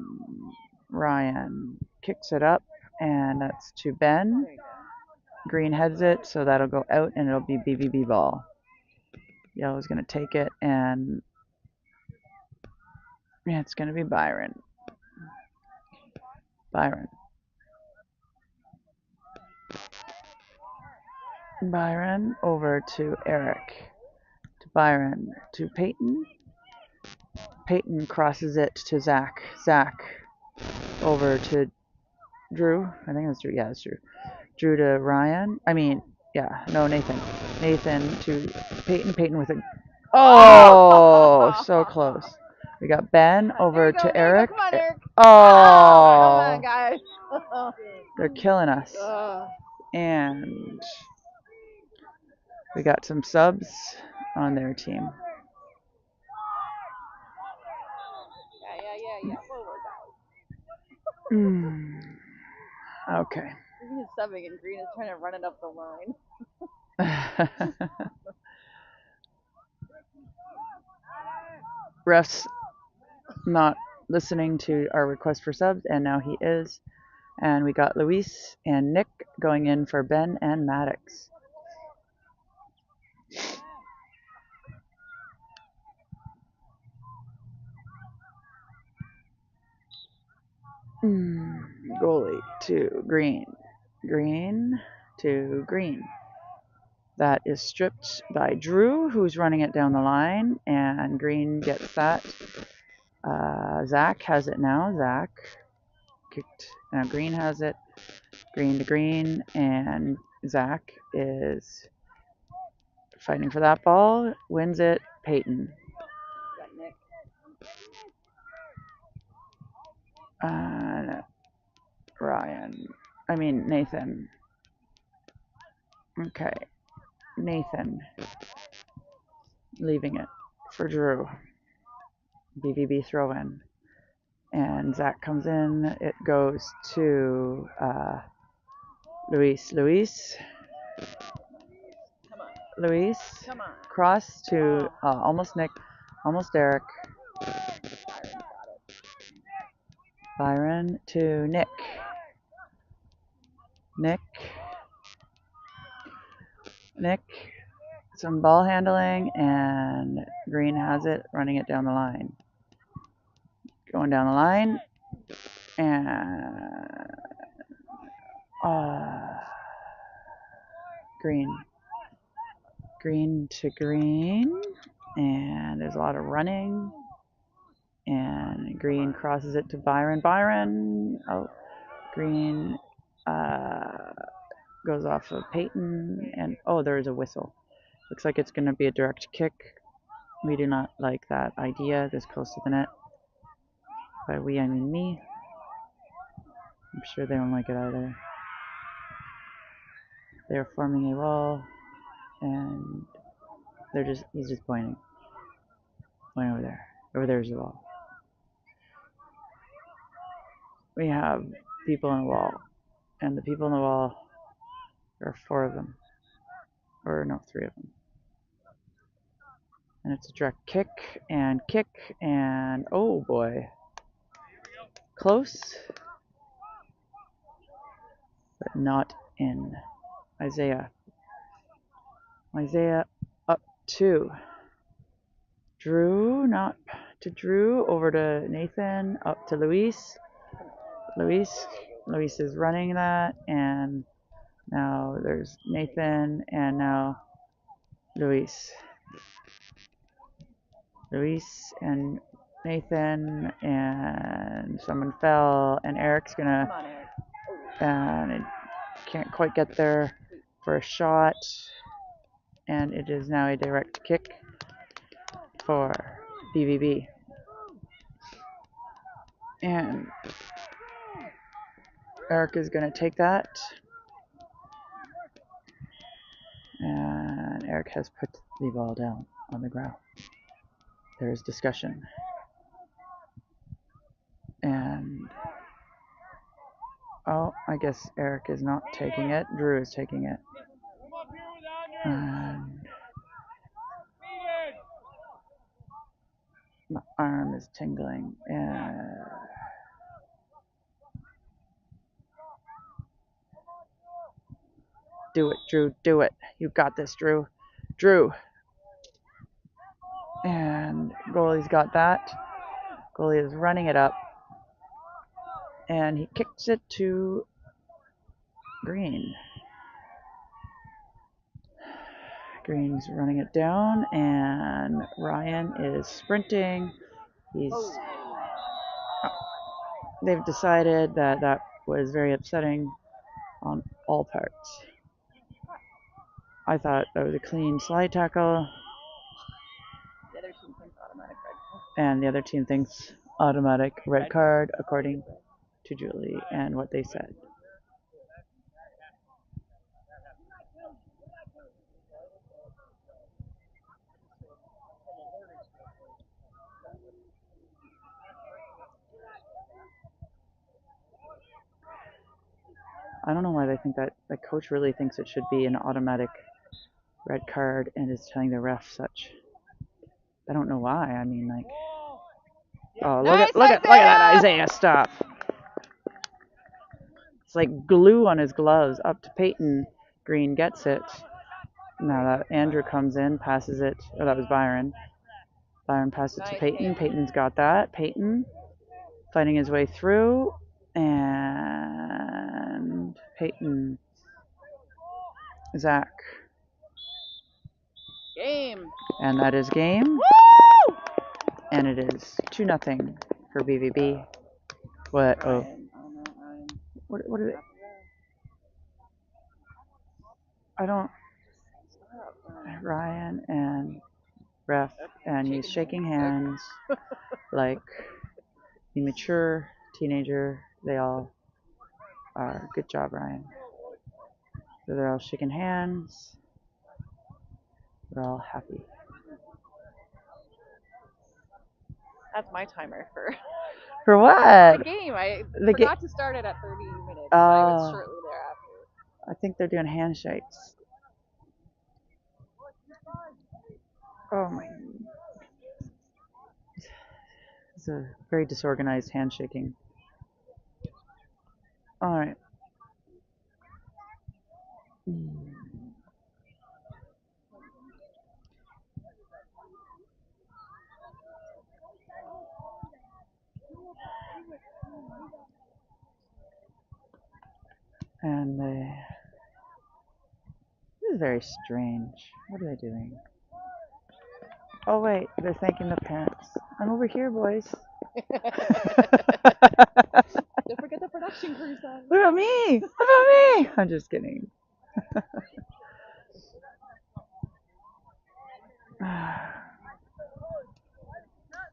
[SPEAKER 1] Ryan kicks it up, and that's to Ben. Green heads it, so that'll go out, and it'll be BVB ball. Yellow's going to take it, and yeah, it's going to be Byron. Byron over to Eric. To Byron. To Peyton. Peyton crosses it to Zach. Zach over to Drew. I think that's Drew. Yeah, it's Drew. Drew to Ryan. Nathan. Nathan to Peyton. Peyton with it. Oh, so close. We got Ben over to Eric.
[SPEAKER 2] Come on, Eric.
[SPEAKER 1] Oh,
[SPEAKER 2] come on, guys.
[SPEAKER 1] They're killing us. And we got some subs on their team.
[SPEAKER 2] Yeah. Whoa, guys.
[SPEAKER 1] Okay.
[SPEAKER 2] Green is subbing and Green is trying to run it up the line.
[SPEAKER 1] Ref's not listening to our request for subs, and now he is. And we got Luis and Nick going in for Ben and Maddox. Goalie to Green. Green to Green. That is stripped by Drew, who's running it down the line, and Green gets that. Zach has it now. Zach kicked. Now Green has it. Green to Green, and Zach is fighting for that ball. Wins it. Peyton. Nathan. Okay. Nathan. Leaving it for Drew. BVB throw in. And Zach comes in. It goes to Luis.
[SPEAKER 2] Come on.
[SPEAKER 1] Cross to almost Nick. Almost Derek. Byron to Nick. Some ball handling, and Green has it, running it down the line. Going down the line, and Green to Green, and there's a lot of running, and Green crosses it to Byron. Green goes off of Peyton, and there's a whistle. Looks like it's going to be a direct kick. We do not like that idea this close to the net. By we, I mean me. I'm sure they don't like it either. They're forming a wall, and he's just pointing. Point over there. Over there's the wall. we have people on the wall, and the people on the wall, there are 4 of them, or no, 3 of them. And it's a direct kick, and oh boy, close, but not in. Isaiah up to Drew, not to Drew, over to Nathan, up to Luis. Luis is running that, and now there's Nathan, and now Luis and Nathan, and someone fell, and Eric's gonna, and it can't quite get there for a shot, and it is now a direct kick for BVB. And Eric is going to take that. And Eric has put the ball down on the ground. There is discussion. And, oh, I guess Eric is not taking it. Drew is taking it. And my arm is tingling. And do it, Drew. Do it. You got this, Drew. And goalie's got that. Goalie is running it up. And he kicks it to Green. Green's running it down, and Ryan is sprinting. They've decided that was very upsetting on all parts. I thought that was a clean slide tackle.
[SPEAKER 2] The other team thinks automatic red card.
[SPEAKER 1] And the other team thinks automatic red card, according to Julie and what they said. I don't know why they think that the coach really thinks it should be an automatic red card and is telling the ref such. I don't know why. I mean, like, oh, look at that Isaiah stuff. It's like glue on his gloves. Up to Peyton. Green gets it. Now that Andrew comes in, passes it. Oh, that was Byron. Byron passes it to Peyton. Peyton's got that. Peyton fighting his way through. And Peyton. Zach.
[SPEAKER 2] Game.
[SPEAKER 1] And that is game. Woo! And it is 2-0 for BVB. What? Oh. What is it? I don't. Ryan and ref, and he's shaking hands like the mature teenager they all are. Good job, Ryan. So they're all shaking hands. They're all happy.
[SPEAKER 2] That's my timer for
[SPEAKER 1] what?
[SPEAKER 2] the game. I forgot to start it at 30 minutes. I was shortly thereafter.
[SPEAKER 1] I think they're doing handshakes. Oh my. It's a very disorganized handshaking. All right. And this is very strange. What are they doing? Oh wait, they're thanking the parents. I'm over here, boys.
[SPEAKER 2] Don't forget the production crew song.
[SPEAKER 1] Look at me! Look at me! I'm just kidding.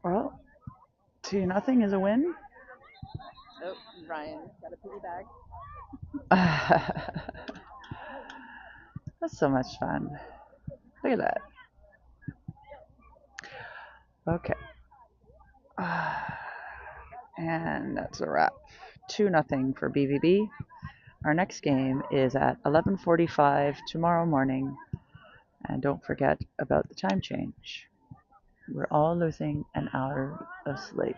[SPEAKER 1] Well, 2-0 is a win.
[SPEAKER 2] Oh, Ryan got a piggy bag.
[SPEAKER 1] That's so much fun. Look at that. Okay. And that's a wrap. 2-0 for BVB. Our next game is at 11:45 tomorrow morning. And don't forget about the time change. We're all losing an hour of sleep.